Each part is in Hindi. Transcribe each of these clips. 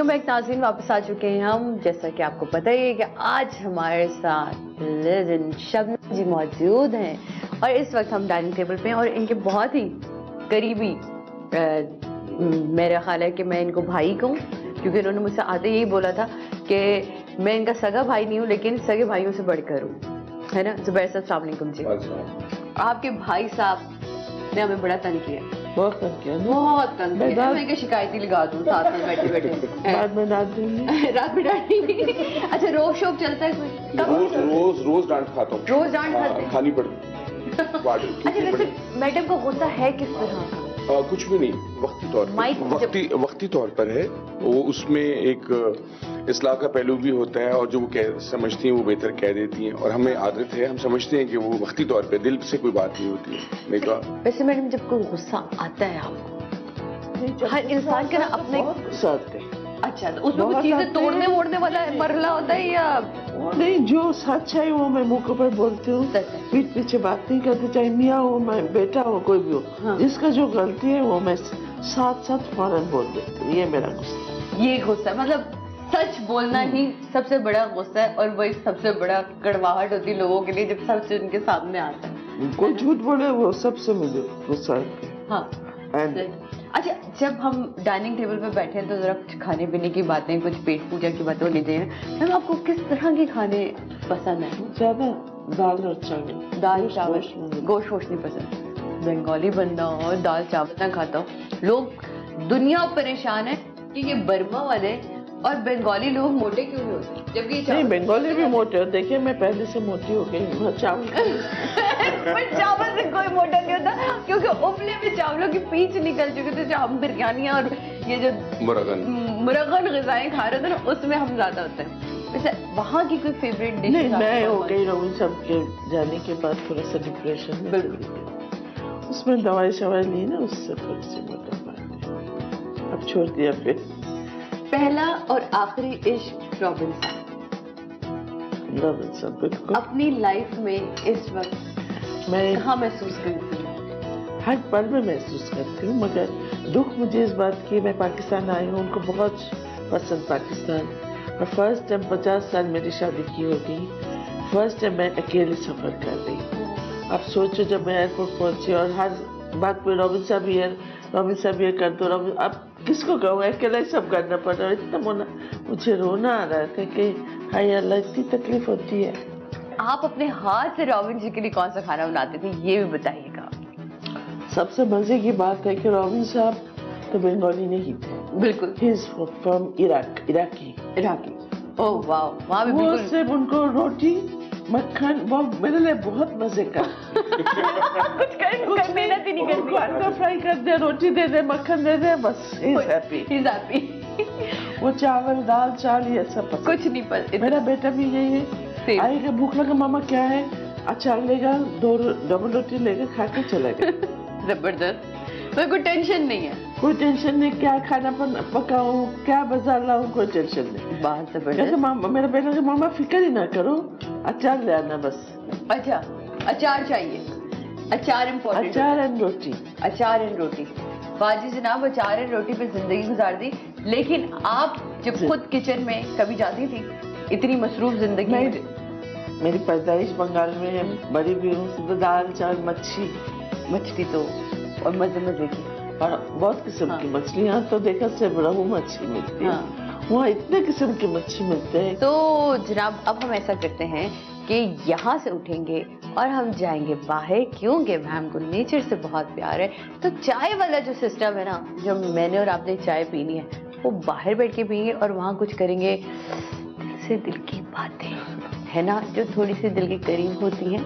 बैक नाज़रीन, वापस आ चुके हैं हम। जैसा कि आपको पता ही है कि आज हमारे साथ लेजेंड शबनम जी मौजूद हैं और इस वक्त हम डाइनिंग टेबल पे हैं और इनके बहुत ही करीबी मेरा ख्याल है कि मैं इनको भाई कहूँ, क्योंकि उन्होंने मुझसे आते यही बोला था कि मैं इनका सगा भाई नहीं हूँ लेकिन सगे भाइयों से बढ़कर हूँ, है ना। ज़ुबैर साहब अस्सलाम वालेकुम जी। आपके भाई साहब ने हमें बड़ा तंग किया, बहुत तंग किया, बहुत तंग किया। मैं क्या शिकायती लगा दूँ साथ में बैठे बैठे। रात में डांट दूंगी, रात में डांटेंगी। अच्छा, रोज शोक चलता है कोई? रोज डांट खाता हूँ। रोज डांट खाते हैं? खानी पड़ती। अच्छा, वैसे मैडम को गुस्सा है किस तरह का? कुछ भी नहीं, वक्ती तौर पर वक्ती तौर पर है वो। उसमें एक इस्लाह का पहलू भी होता है और जो वो समझती हैं वो बेहतर कह देती हैं, और हमें आदत है, हम समझते हैं कि वो वक्ती तौर पे, दिल से कोई बात नहीं होती है। नहीं तो वैसे मैडम, जब कोई गुस्सा आता है आपको, हर इंसान के ना अपने गुस्सा आते हैं। अच्छा, तो उसमें कुछ चीजें तोड़ने वोड़ने वाला मरला होता है या नहीं? जो सच है वो मैं मुंह के ऊपर बोलती हूँ, पीठ पीछे बात नहीं करती, चाहे मियाँ हो, मैं बेटा हो, कोई भी हो। हाँ। जिसका जो गलती है वो मैं साथ साथ फौरन बोल देती हूँ। ये मेरा गुस्सा, ये गुस्सा मतलब सच बोलना ही सबसे बड़ा गुस्सा है, और वही सबसे बड़ा कड़वाहट होती है लोगों के लिए जब सच उनके सामने आता है। कोई झूठ बोले वो सबसे मुझे गुस्सा है। हाँ। अच्छा, जब हम डाइनिंग टेबल पे बैठे हैं तो जरा कुछ खाने पीने की बातें, कुछ पेट पूजा की बातें लीजिए। मैम, आपको किस तरह के खाने पसंद है? ज्यादा दाल और चावल। दाल चावल, गोश्त वोश्त नहीं पसंद? बंगाली बंदा और दाल चावल ना खाता हो। लोग दुनिया परेशान है कि ये बर्मा वाले और बंगाली लोग मोटे क्यों नहीं होते, जबकि नहीं, बंगाली भी मोटे हो। देखिए, मैं पहले से मोटी हो गई हूँ। चावल चावल से कोई मोटा नहीं होता, क्योंकि उबले में चावलों की पीच निकल चुकी थी। जो हम बिरयानी और ये जो मुरगन ग़िज़ाएं खा रहे थे ना, उसमें हम ज्यादा होते हैं। वैसे वहाँ की कोई फेवरेट डिश? नहीं, मैं हो गई रोवी सब के जाने के बाद थोड़ा सा डिप्रेशन में, उसमें दवाई शवाई ली ना, उससे थोड़ी सी मोटा पाई, अब छोड़ दिया। फिर पहला और आखिरी इश्क रॉबिन साहब, बिल्कुल। अपनी लाइफ में इस वक्त मैं कहाँ महसूस करती हूँ? हर पल में महसूस करती हूँ, मगर दुख मुझे इस बात की, मैं पाकिस्तान आई हूँ, उनको बहुत पसंद पाकिस्तान, और फर्स्ट टाइम 50 साल मेरी शादी की होगी, फर्स्ट टाइम मैं अकेले सफर कर रही हूँ। अब सोचो, जब मैं एयरपोर्ट पहुंची और हर बात पे रॉबिन साहब ये कर दो, रॉबिन, अब किसको कहूँ, अकेला ही सब करना पड़ रहा है। इतना मुझे रोना आ रहा था कि हाय अल्लाह, इतनी तकलीफ होती है। आप अपने हाथ से रॉबिन जी के लिए कौन सा खाना बनाते थे, ये भी बताइएगा। सबसे मजे की बात है कि रॉबिन साहब तो बंगाली नहीं थे, बिल्कुल। He is from Iraqi. Oh वाह, वहाँ भी वो सिर्फ उनको रोटी मक्खन, वो मेरे लिए बहुत मजे का। कुछ मेहनत ही नहीं करती। अंडा फ्राई कर दे, रोटी दे दे, मक्खन दे दे, बस ही इज हैप्पी। वो चावल दाल चाल ये सब पसंद, कुछ नहीं पसंद। मेरा बेटा भी यही है, आएगा भूख लगा मामा क्या है, अचार लेगा, 2 डबल रोटी लेगा, खा के चलेगा। जबरदस्त, तो कोई टेंशन नहीं है? कोई टेंशन नहीं, क्या खाना पकाऊं, क्या बाजार लाऊं, कोई टेंशन नहीं। बात जबरदस्त। मेरा बेटा का मामा फिक्र ही ना करो, अचार ले आना बस। अच्छा, अचार चाहिए, अचार इम्पोर्टेंट। अचार एंड रोटी। बाजी जनाब, अचार एंड रोटी पे जिंदगी गुजार दी। लेकिन आप जब खुद किचन में कभी जाती थी, इतनी मसरूफ जिंदगी में? मेरी पैदाइश बंगाल में है, बड़ी भी हूँ, दाल चावल मच्छी तो और मजे की, और बहुत किस्म की मछलियाँ तो देखा से रोहू मच्छी मिलती है। वहाँ इतने किस्म की मच्छी मिलते हैं। तो जनाब, अब हम ऐसा करते हैं कि यहाँ से उठेंगे और हम जाएंगे बाहर, क्योंकि मैम को नेचर से बहुत प्यार है। तो चाय वाला जो सिस्टम है ना, जो मैंने और आपने चाय पीनी है, वो बाहर बैठ के पिएंगे और वहाँ कुछ करेंगे दिल से दिल की बातें, है ना, जो थोड़ी सी दिल के करीब होती हैं,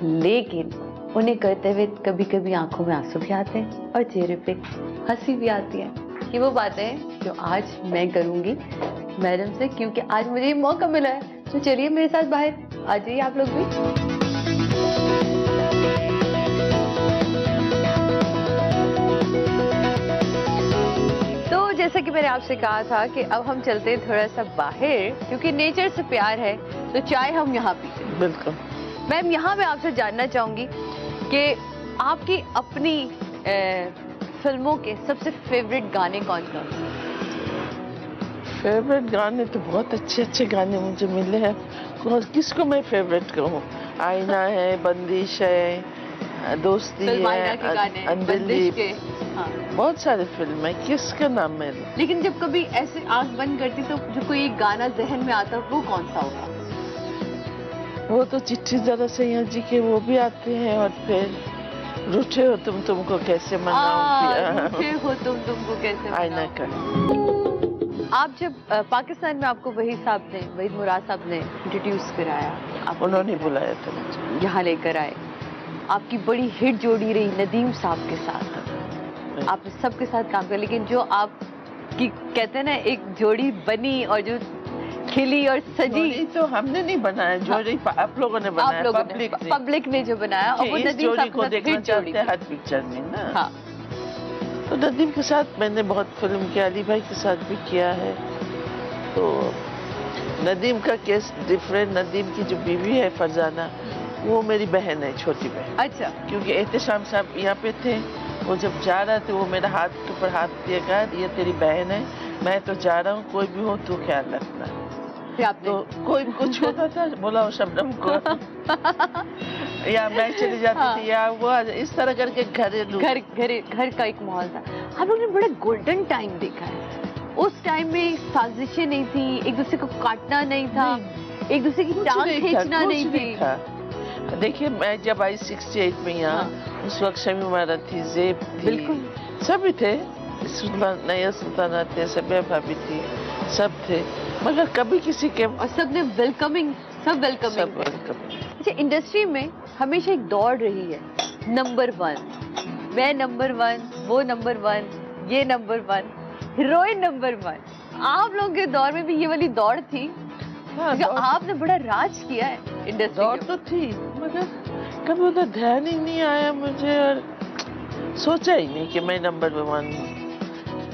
लेकिन उन्हें करते हुए कभी कभी आंखों में आंसू भी आते हैं और चेहरे पे हंसी भी आती है। कि वो बातें जो आज मैं करूंगी मैडम से, क्योंकि आज मुझे ये मौका मिला है। तो चलिए मेरे साथ बाहर आ जाइए आप लोग भी। तो जैसा कि मैंने आपसे कहा था कि अब हम चलते हैं थोड़ा सा बाहर, क्योंकि नेचर से प्यार है, तो चाय हम यहाँ पीते हैं। बिल्कुल। मैम, यहाँ मैं आपसे जानना चाहूंगी कि आपकी अपनी फिल्मों के सबसे फेवरेट गाने कौन कौन से? फेवरेट गाने तो बहुत अच्छे अच्छे गाने मुझे मिले हैं। किसको मैं फेवरेट कहूँ? आईना है, बंदिश है, दोस्ती सलमाना है, के गाने, अंधेरी, बंदिश के, हाँ। बहुत सारे फिल्म है, किसका नाम मैं लूं? लेकिन जब कभी ऐसे आंख बंद करती तो जो कोई एक गाना जहन में आता वो कौन सा होगा? वो तो चिट्ठी जरा सैया जी के वो भी आते हैं, और फिर रूठे हो तुम तुमको कैसे मनाऊं, रूठे हो तुम तुमको कैसे आईना मनाऊं। का। आप जब पाकिस्तान में आपको वहीद मुराद साहब ने इंट्रोड्यूस कराया, आपको उन्होंने बुलाया था मुझे। यहाँ लेकर आए, आपकी बड़ी हिट जोड़ी रही नदीम साहब के साथ, आपने सबके साथ काम किया, लेकिन जो आप की कहते हैं ना एक जोड़ी बनी और जो खिली और सजी, तो हमने नहीं बनाया, जोड़ी आप लोगों ने बनाया, पब्लिक ने जो बनाया, और वो नदीम साहब को देखना चाहते हैं हर पिक्चर में ना। हाँ। तो नदीम के साथ मैंने बहुत फिल्म किया, अली भाई के साथ भी किया है। तो नदीम का केस डिफरेंट, नदीम की जो बीवी है फरजाना, वो मेरी बहन है, छोटी बहन। अच्छा। क्योंकि एहतशाम साहब यहाँ पे थे, वो जब जा रहे थे वो मेरा हाथ के ऊपर हाथ दिया, कहा ये तेरी बहन है, मैं तो जा रहा हूँ, कोई भी हो तो ख्याल रखना। तो कोई कुछ होता था, बोला वो शबनम को या मैं चली जाती थी, या वो इस तरह करके घर का एक माहौल था। हम लोग ने बड़ा गोल्डन टाइम देखा है। उस टाइम में साजिशें नहीं थी, एक दूसरे को काटना नहीं था, एक दूसरे की टांग खींचना नहीं थी। देखिए मैं जब आई 68 में यहाँ, उस वक्त शमी उमारा थी, जेब थी, बिल्कुल सभी थे, नया सुल्ताना थे, सबिया भाभी थी, सब थे, मगर कभी किसी के, और सबने वेलकमिंग, सब वेलकमिंग। अच्छा, इंडस्ट्री में हमेशा एक दौड़ रही है, नंबर 1, मैं नंबर 1, वो नंबर 1, ये नंबर 1, हीरोइन नंबर 1। आप लोगों के दौर में भी ये वाली दौड़ थी? हाँ, आपने बड़ा राज किया है इंडस्ट्री। दौड़ तो थी, मगर कभी उधर ध्यान ही नहीं आया मुझे, और सोचा ही नहीं कि मैं नंबर 1 हूँ।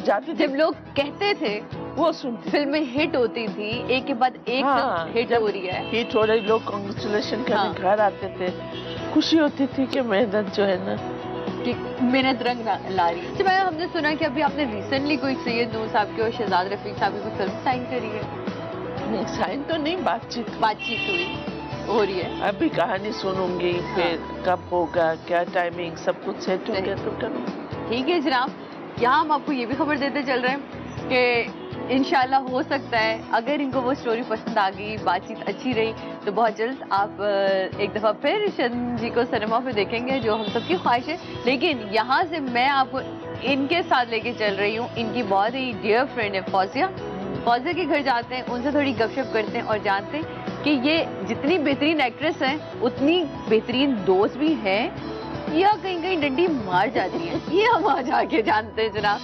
जाते जब लोग कहते थे वो सुनती, फिल्में हिट होती थी, एक के बाद एक हिट हो रही है, हिट हो रही, लोग कांग्रेचुलेशन करने घर आते थे, खुशी होती थी कि मेहनत जो है ना, कि मेहनत रंग ला रही है। मैं हमने सुना कि अभी आपने रिसेंटली कोई सैयद नूर साहब की और शहजाद रफीक साहब की फिल्म साइन करी है? साइन तो नहीं, बातचीत हो रही है। अभी कहानी सुनूंगी, फिर कब होगा, क्या टाइमिंग, सब कुछ सेट हो गया तो करूँगी। ठीक है जनाब, यहाँ हम आपको ये भी खबर देते चल रहे हैं कि इंशाल्लाह हो सकता है अगर इनको वो स्टोरी पसंद आ गई, बातचीत अच्छी रही, तो बहुत जल्द आप एक दफ़ा फिर शर्म जी को सिनेमा पे देखेंगे, जो हम सबकी ख्वाहिश है। लेकिन यहाँ से मैं आपको इनके साथ लेके चल रही हूँ, इनकी बहुत ही डियर फ्रेंड है फौजिया। फौजिया के घर जाते हैं, उनसे थोड़ी गपशप करते हैं और जानते हैं कि ये जितनी बेहतरीन एक्ट्रेस हैं उतनी बेहतरीन दोस्त भी हैं, या कहीं कहीं डंडी मार जाती हैं। ये हम आज आके जानते हैं जनाब।